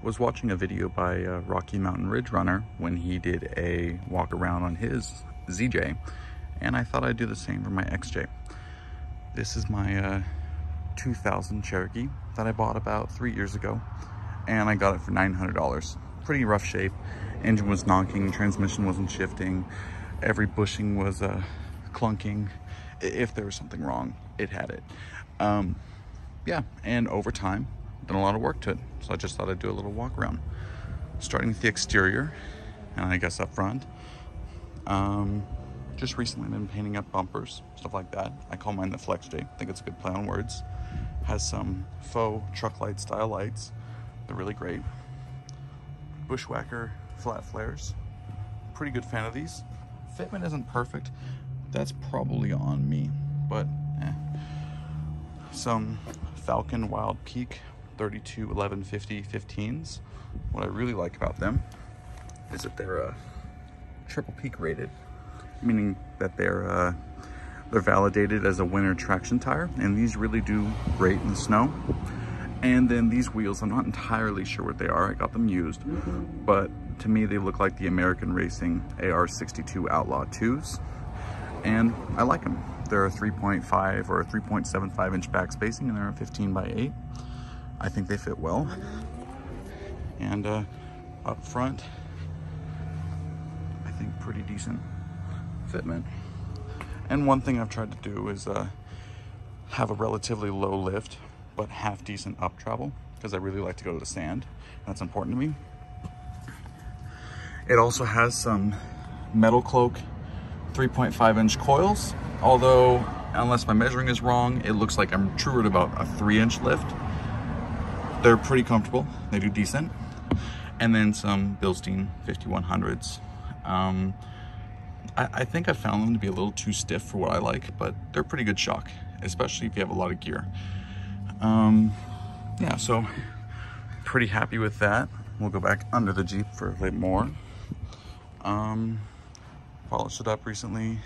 Was watching a video by Rocky Mountain Ridge Runner when he did a walk around on his ZJ, and I thought I'd do the same for my XJ. This is my 2000 Cherokee that I bought about 3 years ago, and I got it for $900. Pretty rough shape. Engine was knocking, transmission wasn't shifting, every bushing was clunking. If there was something wrong, it had it. Yeah, and over time, done a lot of work to it, so I just thought I'd do a little walk around. Starting with the exterior, and I guess up front. Just recently been painting up bumpers, stuff like that. I call mine the Flex J. I think it's a good play on words. Has some faux truck light style lights. They're really great. Bushwhacker flat flares. Pretty good fan of these. Fitment isn't perfect. That's probably on me, but Some Falcon Wild Peak 32 1150 15s. What I really like about them is that they're triple peak rated, meaning that they're validated as a winter traction tire, and these really do great in the snow. And then these wheels, I'm not entirely sure what they are. I got them used, but to me they look like the American Racing AR62 Outlaw 2s, and I like them. They're a 3.5 or a 3.75 inch back spacing, and they're a 15/8. I think they fit well. And up front, I think pretty decent fitment. And one thing I've tried to do is have a relatively low lift, but half decent up travel, because I really like to go to the sand. That's important to me. It also has some Metal Cloak 3.5 inch coils, although unless my measuring is wrong, it looks like I'm true at about a 3-inch lift. They're pretty comfortable, they do decent. And then some Bilstein 5100s. I think I found them to be a little too stiff for what I like, but they're pretty good shock, especially if you have a lot of gear. Yeah, so pretty happy with that. We'll go back under the Jeep for a bit more. Polished it up recently.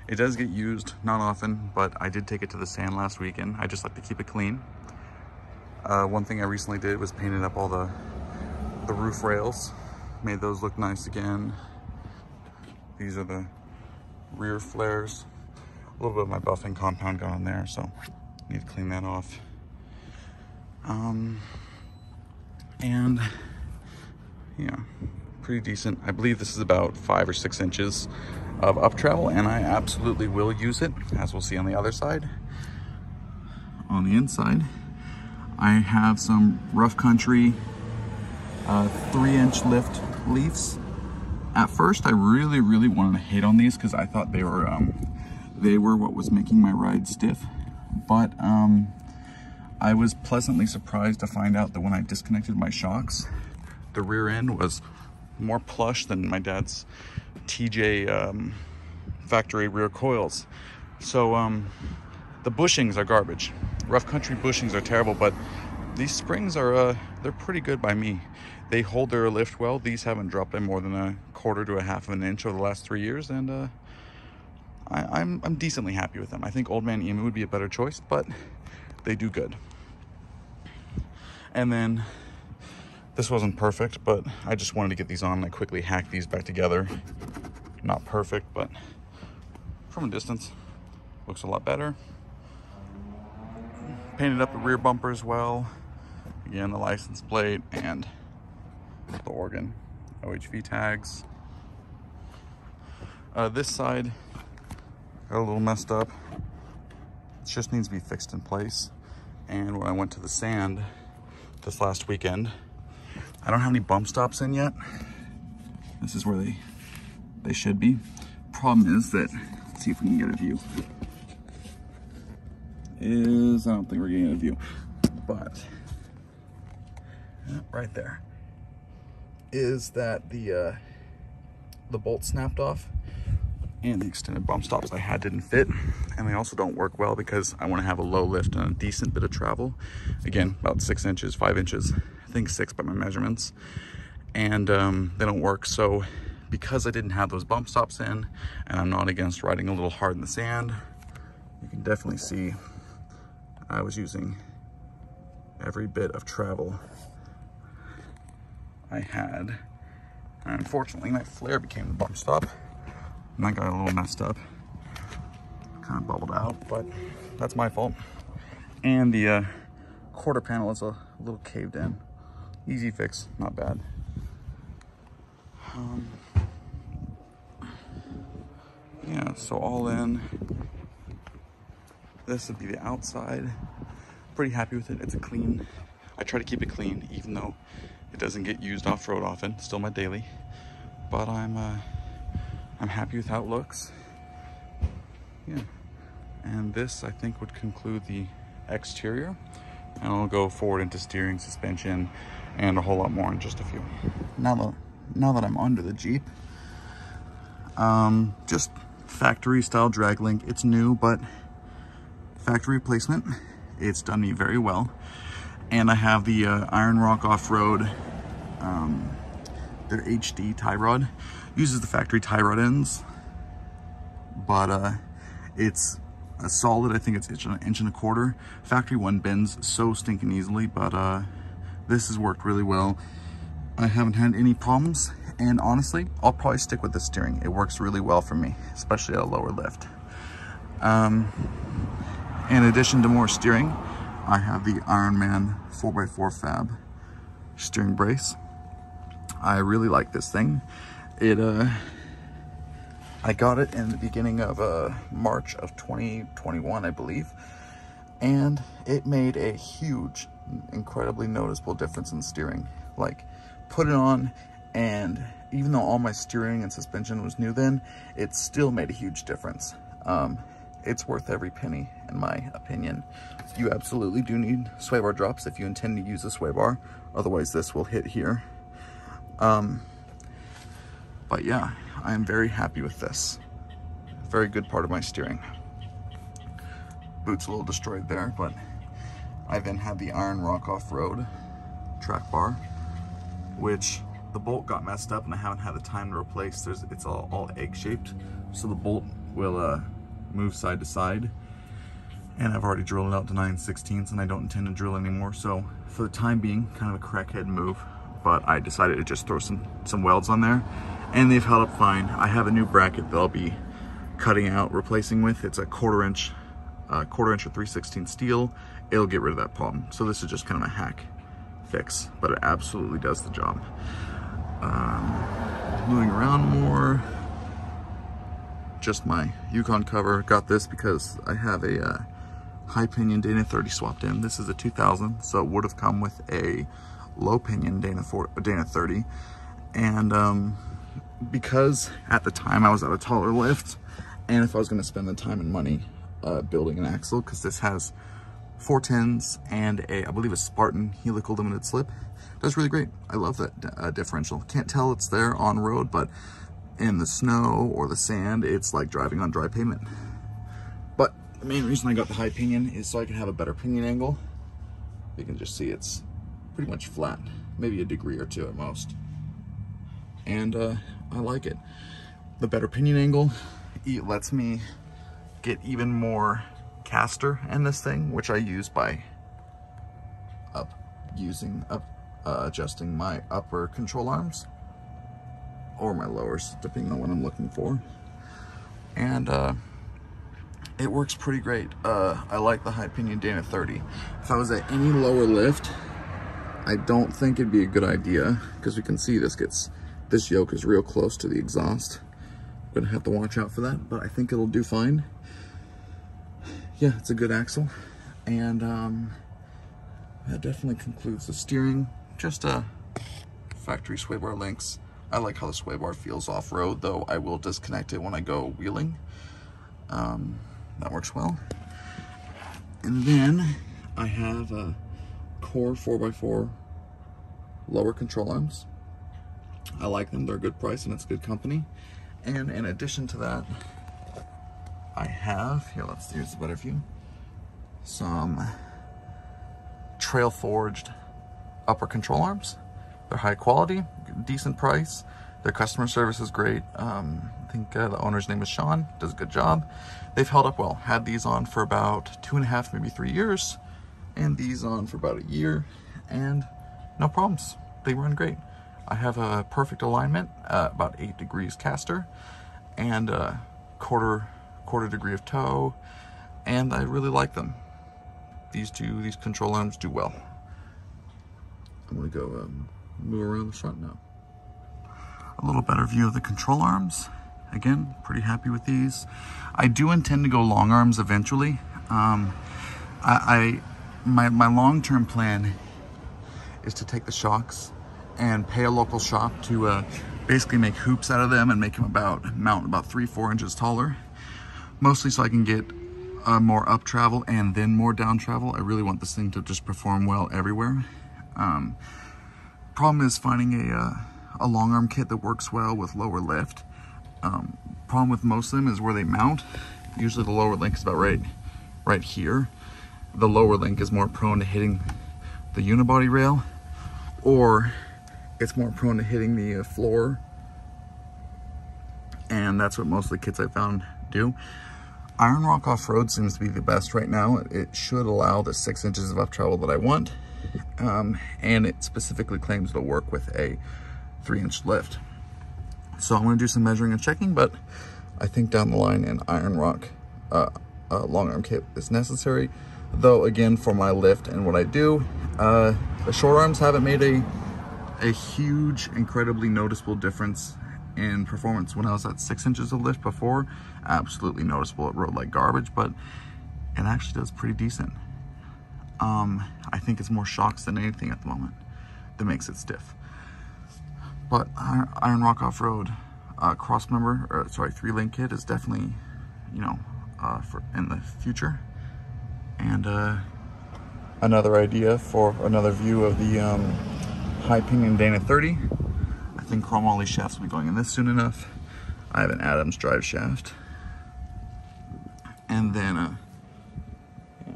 It does get used, not often, but I did take it to the sand last weekend. I just like to keep it clean. One thing I recently did was painted up all the roof rails. Made those look nice again. These are the rear flares. A little bit of my buffing compound got on there, so need to clean that off. And yeah, pretty decent. I believe this is about 5 or 6 inches of up travel, and I absolutely will use it, as we'll see on the other side. On the inside, I have some Rough Country 3-inch lift leafs. At first, I really wanted to hate on these because I thought they were what was making my ride stiff. But I was pleasantly surprised to find out that when I disconnected my shocks, the rear end was more plush than my dad's TJ factory rear coils. So the bushings are garbage. Rough Country bushings are terrible, but these springs are they're pretty good by me. They hold their lift well. These haven't dropped by more than 1/4 to 1/2 of an inch over the last 3 years, and I'm decently happy with them. I think Old Man Emu would be a better choice, but they do good. And then this wasn't perfect, but I just wanted to get these on, and I quickly hacked these back together. Not perfect, but from a distance, looks a lot better. Painted up the rear bumper as well. Again, the license plate and the organ OHV tags. This side got a little messed up. It just needs to be fixed in place. And when I went to the sand this last weekend, I don't have any bump stops in yet. This is where they should be. Problem is that, let's see if we can get a view. I don't think we're getting a view, but right there is that the bolt snapped off, and the extended bump stops I had didn't fit, and they also don't work well because I want to have a low lift and a decent bit of travel. Again, about 6 inches, 5 inches, I think 6 by my measurements, and they don't work. So because I didn't have those bump stops in, and I'm not against riding a little hard in the sand, you can definitely see I was using every bit of travel I had. And unfortunately, my flare became the bump stop, and that got a little messed up. Kind of bubbled out, but that's my fault. And the quarter panel is a little caved in. Easy fix, not bad. Yeah, so all in, this would be the outside. Pretty happy with it. It's a clean. I try to keep it clean, even though it doesn't get used off-road often. Still my daily, but I'm happy with how it looks. Yeah, and this I think would conclude the exterior, and I'll go forward into steering, suspension, and a whole lot more in just a few. Now that I'm under the Jeep, just factory style drag link. It's new, but factory replacement. It's done me very well. And I have the Iron Rock Off-Road, their HD tie rod. Uses the factory tie rod ends, but it's a solid, I think it's an inch and a quarter. Factory one bends so stinking easily, but this has worked really well. I haven't had any problems, and honestly, I'll probably stick with the steering. It works really well for me, especially at a lower lift. In addition to more steering, I have the Ironman 4x4 Fab steering brace. I really like this thing. I got it in the beginning of March of 2021, I believe, and it made a huge, incredibly noticeable difference in steering. Like, put it on, and even though all my steering and suspension was new then, it still made a huge difference. It's worth every penny, in my opinion. You absolutely do need sway bar drops if you intend to use a sway bar. Otherwise, this will hit here. But yeah, I'm very happy with this. Very good part of my steering. Boot's a little destroyed there, but I then have the Iron Rock Off-Road track bar, which the bolt got messed up and I haven't had the time to replace. It's all egg-shaped, so the bolt will move side to side, and I've already drilled it out to 9/16 and I don't intend to drill anymore. So for the time being, kind of a crackhead move, but I decided to just throw some welds on there, and they've held up fine. I have a new bracket that I'll be cutting out, replacing with. It's a quarter inch or 3/16 steel. It'll get rid of that problem. So this is just kind of a hack fix, but it absolutely does the job. Moving around more, just my Yukon cover. Got this because I have a high pinion Dana 30 swapped in. This is a 2000, so it would have come with a low pinion Dana 30. And because at the time I was at a taller lift, and if I was going to spend the time and money building an axle, because this has 410s and I believe a Spartan helical limited slip. That's really great. I love that differential. Can't tell it's there on road, but in the snow or the sand, it's like driving on dry pavement. But the main reason I got the high pinion is so I can have a better pinion angle. You can just see it's pretty much flat, maybe a degree or two at most. And I like it. The better pinion angle, it lets me get even more caster in this thing, which I use by adjusting my upper control arms or my lowers, depending on what I'm looking for. And it works pretty great. I like the high pinion Dana 30. If I was at any lower lift, I don't think it'd be a good idea, because we can see this yoke is real close to the exhaust. I'm gonna have to watch out for that, but I think it'll do fine. Yeah, it's a good axle, and that definitely concludes the steering. Just factory sway bar links. I like how the sway bar feels off-road, though I will disconnect it when I go wheeling. That works well. And then I have a Core 4x4 lower control arms. I like them, they're a good price and it's good company. And in addition to that, I have, here, let's use a better view, some Trail Forged upper control arms. They're high quality, decent price. Their customer service is great. I think the owner's name is Sean, does a good job. They've held up well. Had these on for about 2.5, maybe 3 years, and these on for about a year, and no problems. They run great. I have a perfect alignment, about 8 degrees caster, and a quarter degree of toe, and I really like them. These control arms do well. I'm gonna go move around the front now. A little better view of the control arms. Again, pretty happy with these. I do intend to go long arms eventually. My long-term plan is to take the shocks and pay a local shop to basically make hoops out of them and make them mount about 3-4 inches taller. Mostly so I can get more up travel and then more down travel. I really want this thing to just perform well everywhere. Problem is finding a long arm kit that works well with lower lift. Problem with most of them is where they mount. Usually the lower link is about right here. The lower link is more prone to hitting the unibody rail, or it's more prone to hitting the floor, and that's what most of the kits I found do. Iron Rock Off-Road seems to be the best right now. It should allow the 6 inches of up travel that I want, and it specifically claims it'll work with a 3-inch lift. So I'm going to do some measuring and checking, but I think down the line an Iron Rock long arm kit is necessary. Though again, for my lift and what I do, the short arms haven't made a huge, incredibly noticeable difference in performance. When I was at 6 inches of lift before, absolutely noticeable. It rode like garbage, but it actually does pretty decent. I think it's more shocks than anything at the moment that makes it stiff. But Iron Rock Off-Road cross member, or sorry, 3-link kit is definitely, you know, for in the future. And another idea for another view of the high pinion Dana 30. I think chromoly shafts will be going in this soon enough. I have an Adams drive shaft. And then, yeah,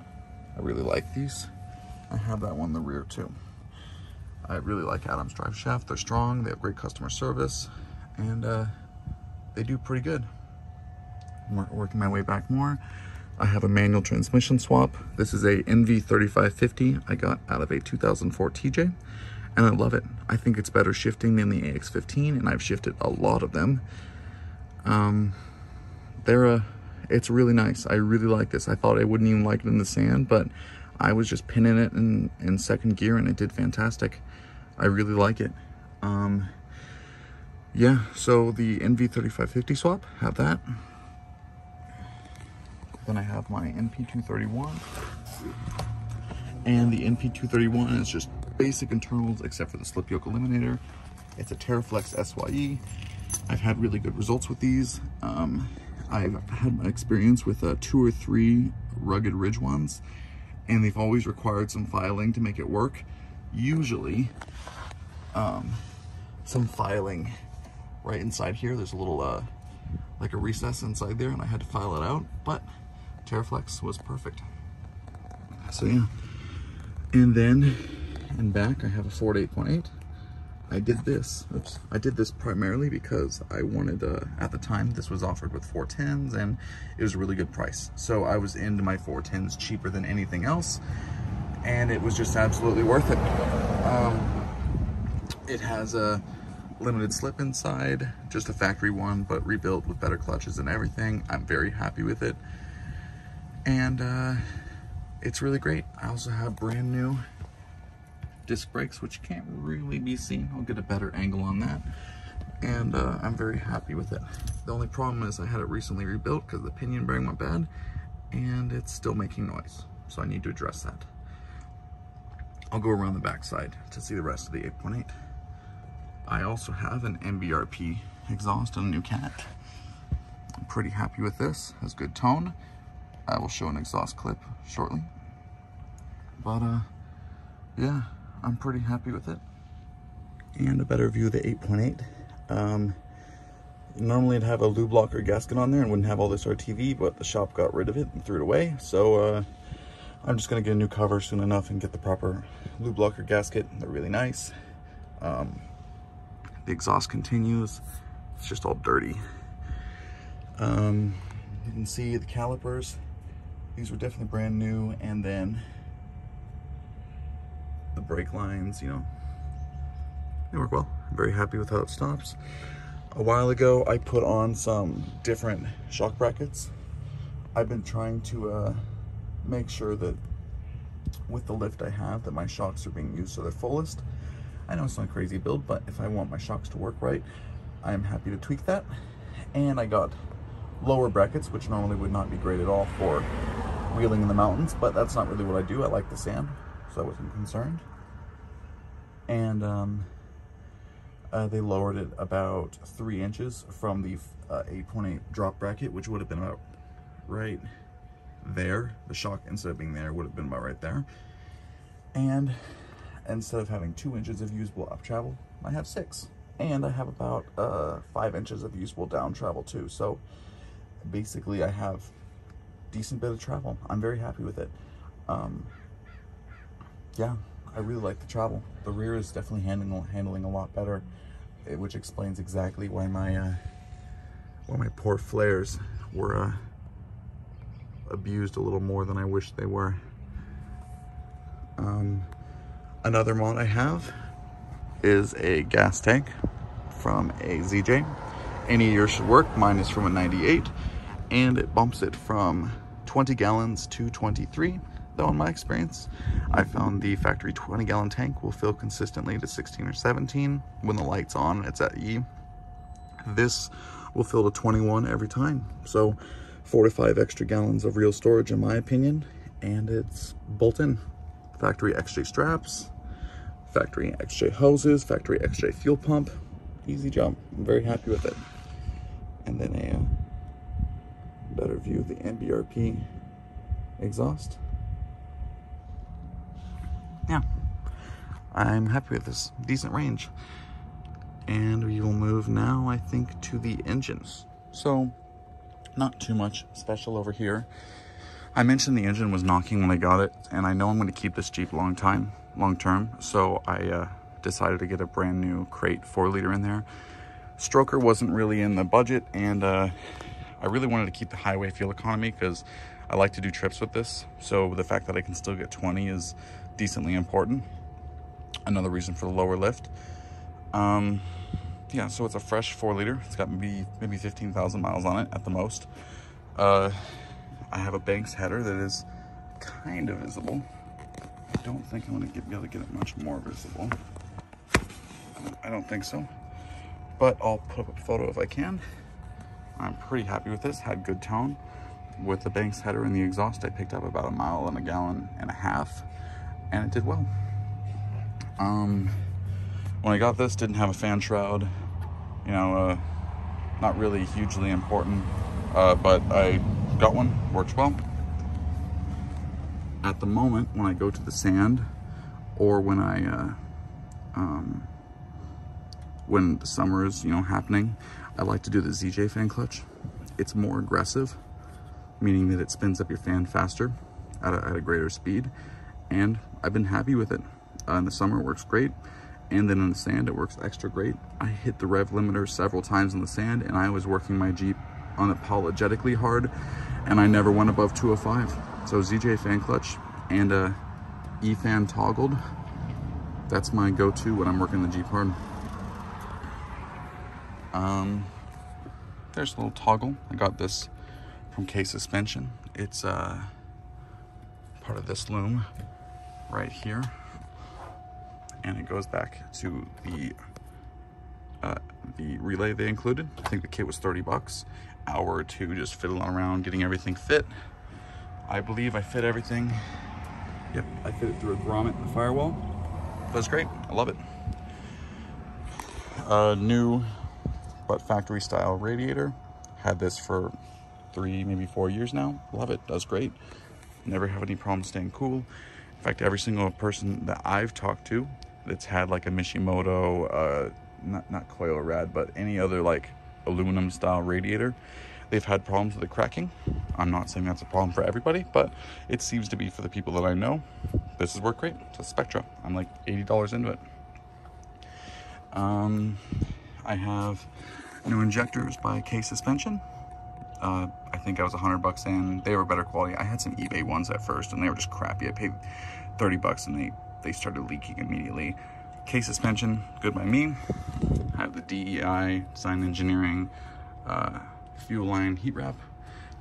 I really like these. I have that one in the rear too. I really like Adams drive shaft. They're strong, they have great customer service, and they do pretty good. I'm working my way back more. I have a manual transmission swap. This is a NV3550 I got out of a 2004 TJ, and I love it. I think it's better shifting than the AX15, and I've shifted a lot of them. It's really nice. I really like this. I thought I wouldn't even like it in the sand, but I was just pinning it in second gear, and it did fantastic. I really like it. Yeah, so the NV3550 swap, have that. Then I have my NP231, and the NP231 is just basic internals except for the slip yoke eliminator. It's a TerraFlex SYE. I've had really good results with these. I've had experience with 2 or 3 rugged ridge ones, and they've always required some filing to make it work. Usually, some filing right inside here. There's a little, like a recess inside there, and I had to file it out, but TerraFlex was perfect. So yeah, and then in back I have a Ford 8.8. I did this primarily because I wanted, at the time this was offered with 410s and it was a really good price. So I was into my 410s cheaper than anything else, and it was just absolutely worth it. It has a limited slip inside, just a factory one, but rebuilt with better clutches and everything. I'm very happy with it, and it's really great. I also have brand new disc brakes, which can't really be seen. I'll get a better angle on that, and I'm very happy with it. The only problem is I had it recently rebuilt because the pinion bearing went bad, and it's still making noise, so I need to address that. I'll go around the back side to see the rest of the 8.8. I also have an MBRP exhaust and a new cat. I'm pretty happy with this. Has good tone. I will show an exhaust clip shortly, but yeah, I'm pretty happy with it. And a better view of the 8.8. Normally I'd have a lube blocker gasket on there and wouldn't have all this RTV, but the shop got rid of it and threw it away. So I'm just gonna get a new cover soon enough and get the proper lube blocker gasket. They're really nice. The exhaust continues. It's just all dirty. You can see the calipers. These were definitely brand new, and then the brake lines, you know, They work well. I'm very happy with how it stops. A while ago, I put on some different shock brackets. I've been trying to make sure that with the lift I have, that my shocks are being used to their fullest. I know it's not a crazy build, but if I want my shocks to work right, I am happy to tweak that. And I got lower brackets, which normally would not be great at all for wheeling in the mountains, but that's not really what I do. I like the sand, so I wasn't concerned. And they lowered it about 3 inches from the 8.8 drop bracket, which would have been about right there. The shock, instead of being there, would have been about right there. And instead of having 2 inches of usable up travel, I have 6. And I have about 5 inches of usable down travel too. So basically I have a decent bit of travel. I'm very happy with it. Yeah, I really like the travel. The rear is definitely handling a lot better, which explains exactly why my poor flares were abused a little more than I wish they were. Another mod I have is a gas tank from a ZJ. Any year should work. Mine is from a 98, and it bumps it from 20 gallons to 23. Though in my experience, I found the factory 20-gallon tank will fill consistently to 16 or 17. When the light's on, it's at E. This will fill to 21 every time. So 4 to 5 extra gallons of real storage in my opinion, and it's bolt-in. Factory XJ straps, factory XJ hoses, factory XJ fuel pump. Easy job. I'm very happy with it. And then a better view of the MBRP exhaust. Yeah, I'm happy with this. Decent range. And we will move now, I think, to the engines. So, not too much special over here. I mentioned the engine was knocking when I got it, and I know I'm going to keep this Jeep long term, so I decided to get a brand new crate 4-liter in there. Stroker wasn't really in the budget, and I really wanted to keep the highway fuel economy because I like to do trips with this, so the fact that I can still get 20 is decently important. Another reason for the lower lift. Yeah, so it's a fresh 4-liter. It's got maybe 15,000 miles on it at the most. I have a Banks header that is kind of visible. I don't think I'm going to be able to get it much more visible. I don't think so. But I'll put up a photo if I can. I'm pretty happy with this. Had good tone. With the Banks header and the exhaust, I picked up about 1.5 miles, and it did well. When I got this, didn't have a fan shroud. You know, not really hugely important, but I got one, works well. At the moment, when I go to the sand, or when when the summer is, happening, I like to do the ZJ fan clutch. It's more aggressive, meaning that it spins up your fan faster at a greater speed, and I've been happy with it. In the summer, it works great, and then in the sand, it works extra great. I hit the rev limiter several times in the sand, and I was working my Jeep unapologetically hard, and I never went above 205. So ZJ fan clutch and E-fan toggled, that's my go-to when I'm working the Jeep hard. There's a little toggle. I got this from K Suspension. It's part of this loom right here, and it goes back to the relay they included. I think the kit was 30 bucks. Hour or two just fiddling around getting everything fit. I believe I fit everything. Yep, I fit it through a grommet in the firewall. That's great. I love it. New but factory style radiator. Had this for 3, maybe 4 years now. Love it. Does great. Never have any problem staying cool. In fact, every single person that I've talked to that's had like a Mishimoto, not coil rad, but any other like aluminum style radiator, they've had problems with the cracking. I'm not saying that's a problem for everybody, but it seems to be for the people that I know. This has worked great. It's a Spectra. I'm like $80 into it. I have new injectors by K Suspension. I think I was 100 bucks in. They were better quality. I had some eBay ones at first, and they were just crappy. I paid 30 bucks, and they started leaking immediately. K suspension, good by me. I have the DEI, Design Engineering, fuel line heat wrap.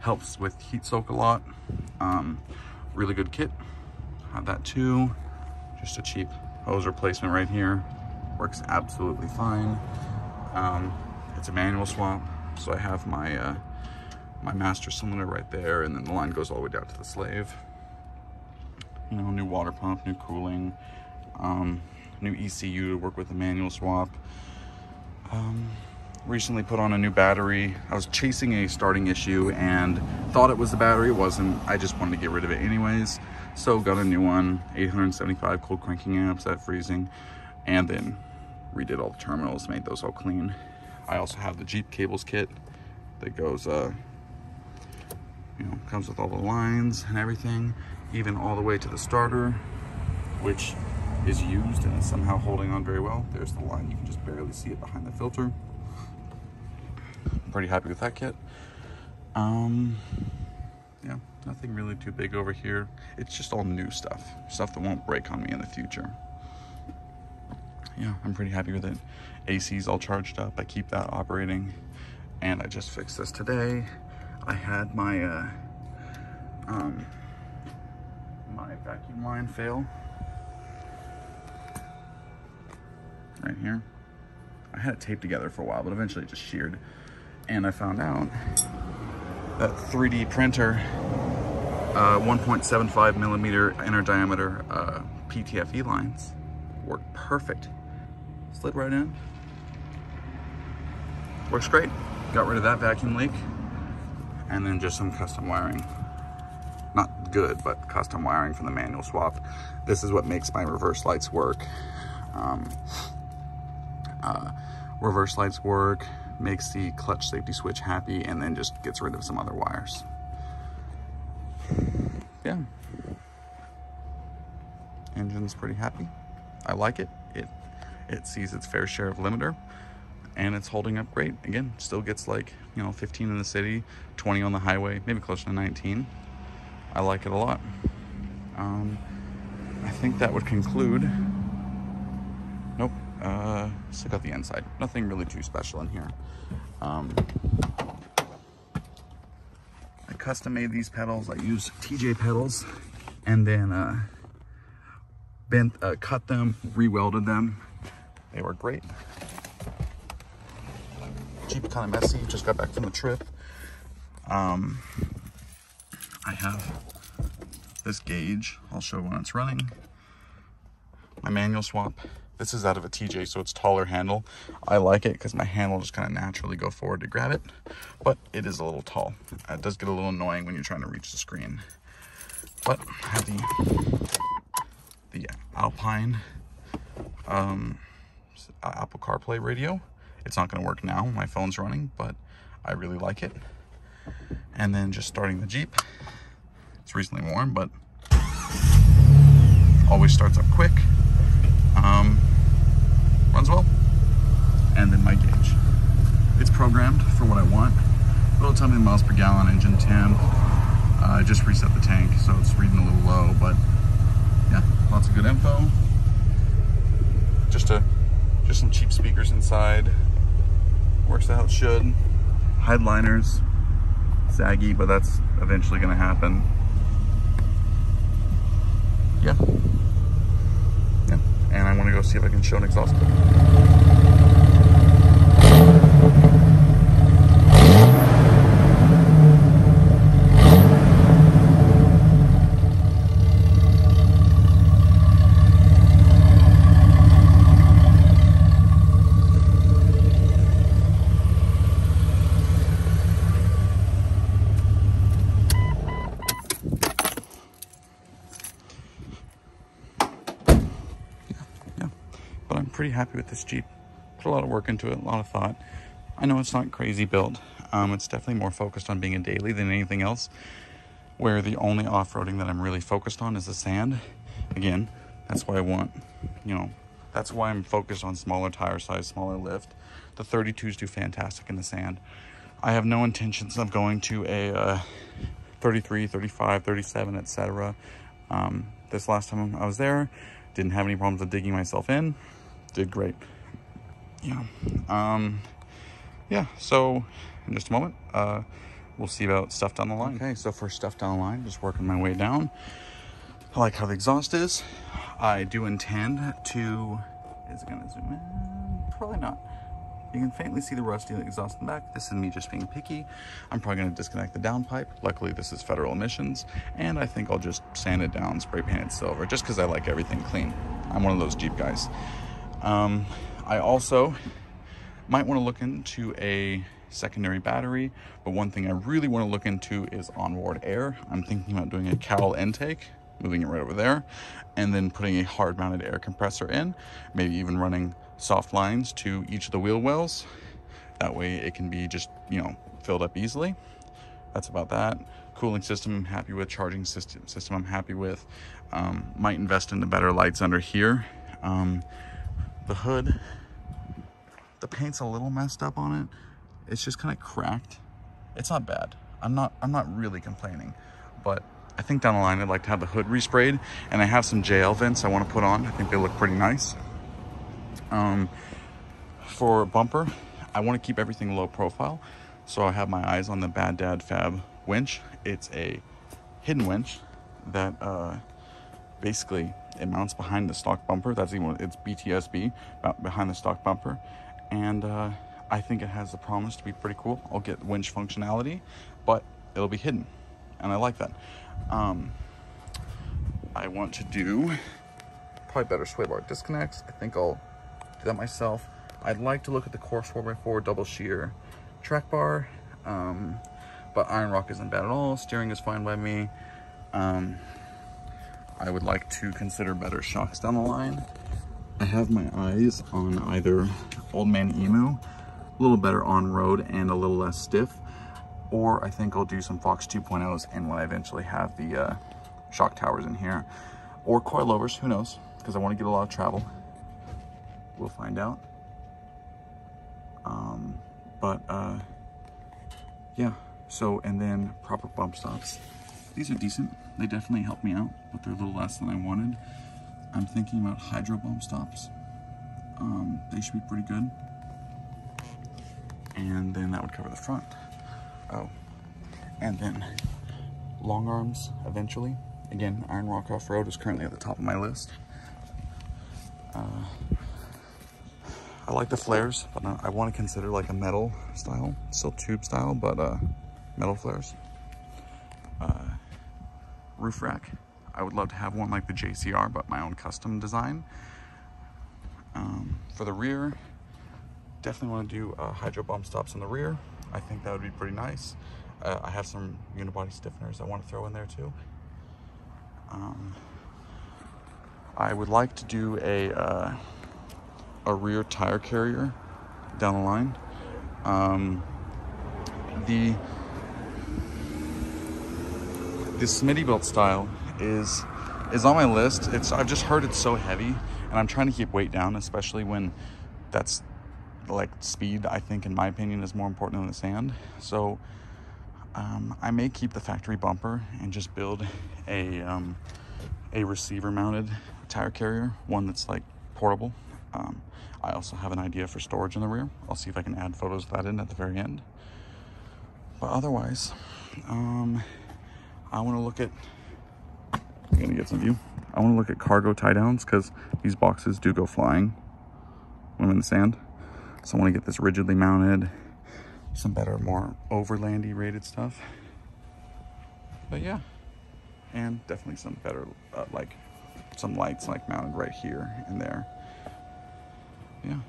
Helps with heat soak a lot. Really good kit. Have that too. Just a cheap hose replacement right here. Works absolutely fine. It's a manual swap, so I have my my master cylinder right there, and then the line goes all the way down to the slave. You know, new water pump, new cooling, new ECU to work with the manual swap. Recently put on a new battery. I was chasing a starting issue and thought it was the battery. It wasn't. I just wanted to get rid of it anyways. So got a new one, 875 cold cranking amps at freezing, and then redid all the terminals, made those all clean. I also have the Jeep cables kit that goes, you know, comes with all the lines and everything, even all the way to the starter, which is used and is somehow holding on very well. There's the line. You can just barely see it behind the filter. I'm pretty happy with that kit. Yeah, nothing really too big over here. It's just all new stuff that won't break on me in the future. Yeah, I'm pretty happy with it. AC's all charged up. I keep that operating, and I just fixed this today. I had my my vacuum line fail right here. I had it taped together for a while, but eventually it just sheared. And I found out that 3D printer, 1.75 millimeter inner diameter PTFE lines work perfect. Slid right in. Works great. Got rid of that vacuum leak. And then just some custom wiring. Not good, but custom wiring from the manual swap. This is what makes my reverse lights work. Reverse lights work, makes the clutch safety switch happy, and then just gets rid of some other wires. Yeah. Engine's pretty happy. I like it. It sees its fair share of limiter, and it's holding up great. Again, still gets like, you know, 15 in the city, 20 on the highway, maybe closer to 19. I like it a lot. I think that would conclude. Nope. Still got the inside. Nothing really too special in here. I custom made these pedals. I used TJ pedals, and then cut them, re-welded them. They were great. Jeep kind of messy. Just got back from the trip. I have this gauge. I'll show when it's running. My manual swap. This is out of a TJ, so it's taller handle. I like it because my hand will just kind of naturally go forward to grab it, but it is a little tall. It does get a little annoying when you're trying to reach the screen. But I have the Alpine Apple CarPlay radio. It's not going to work now. My phone's running, but I really like it. And then just starting the Jeep. It's recently warm, but always starts up quick. Runs well. And then my gauge. It's programmed for what I want. It'll tell me the miles per gallon, engine temp. I just reset the tank, so it's reading a little low, but yeah, lots of good info. Just some cheap speakers inside. Works how it should. Headliners, saggy, but that's eventually gonna happen. Yeah. And I want to go see if I can show an exhaust clip. Pretty happy with this Jeep. Put a lot of work into it, a lot of thought. I know it's not crazy built. It's definitely more focused on being a daily than anything else, where the only off-roading that I'm really focused on is the sand. Again, that's why I want, you know, that's why I'm focused on smaller tire size, smaller lift. The 32s do fantastic in the sand. I have no intentions of going to a 33, 35, 37, etc. This last time I was there, didn't have any problems with digging myself in. did great. Yeah. Yeah, so in just a moment, we'll see about stuff down the line. Okay, so for stuff down the line, just working my way down. I like how the exhaust is. I do intend to, is it gonna zoom in? Probably not. You can faintly see the rusty exhaust in the back. This is me just being picky. I'm probably gonna disconnect the downpipe. Luckily, this is federal emissions, and I think I'll just sand it down, spray paint it silver, just because I like everything clean. I'm one of those Jeep guys. I also might want to look into a secondary battery, but one thing I really want to look into is onboard air. I'm thinking about doing a cowl intake, moving it right over there, and then putting a hard-mounted air compressor in, maybe even running soft lines to each of the wheel wells. That way it can be just, you know, filled up easily. That's about that. Cooling system, I'm happy with. Charging system I'm happy with. Might invest in the better lights under here. The hood, the paint's a little messed up on it. It's just kind of cracked. It's not bad. I'm not really complaining, but I think down the line I'd like to have the hood resprayed, and I have some JL vents I want to put on. I think they look pretty nice. For bumper, I want to keep everything low profile, so I have my eyes on the Bad Dad Fab winch. It's a hidden winch that basically it mounts behind the stock bumper. It's BTSB behind the stock bumper, and I think it has the promise to be pretty cool. I'll get winch functionality, but it'll be hidden, and I like that. I want to do probably better sway bar disconnects. I think I'll do that myself. I'd like to look at the Course 4x4 double shear track bar, but Iron Rock isn't bad at all. Steering is fine by me. I would like to consider better shocks down the line. I have my eyes on either Old Man Emu, a little better on road and a little less stiff, or I think I'll do some Fox 2.0s and when I eventually have the shock towers in here, or coilovers, who knows, because I want to get a lot of travel. We'll find out. Yeah, so, and then proper bump stops. These are decent. They definitely help me out, but they're a little less than I wanted. I'm thinking about hydro bump stops. They should be pretty good. And then that would cover the front. Oh, and then long arms eventually. Again, Iron Rock Off-Road is currently at the top of my list. I like the flares, but I want to consider like a metal style, still tube style, but metal flares. Roof rack. I would love to have one like the JCR, but my own custom design. For the rear, definitely want to do hydro bump stops in the rear. I think that would be pretty nice. I have some unibody stiffeners I want to throw in there too. I would like to do a rear tire carrier down the line. The Smittybilt style is on my list. I've just heard it's so heavy, and I'm trying to keep weight down, especially when that's like speed, I think, in my opinion, is more important than the sand. So I may keep the factory bumper and just build a receiver mounted tire carrier, one that's like portable. I also have an idea for storage in the rear. I'll see if I can add photos of that in at the very end. But otherwise, I want to look at, I'm gonna get some view. I want to look at cargo tie downs, because these boxes do go flying when I'm in the sand. So I want to get this rigidly mounted, some better, more overlandy rated stuff. But yeah, and definitely some better, like some lights like mounted right here and there. Yeah.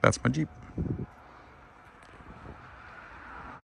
That's my Jeep.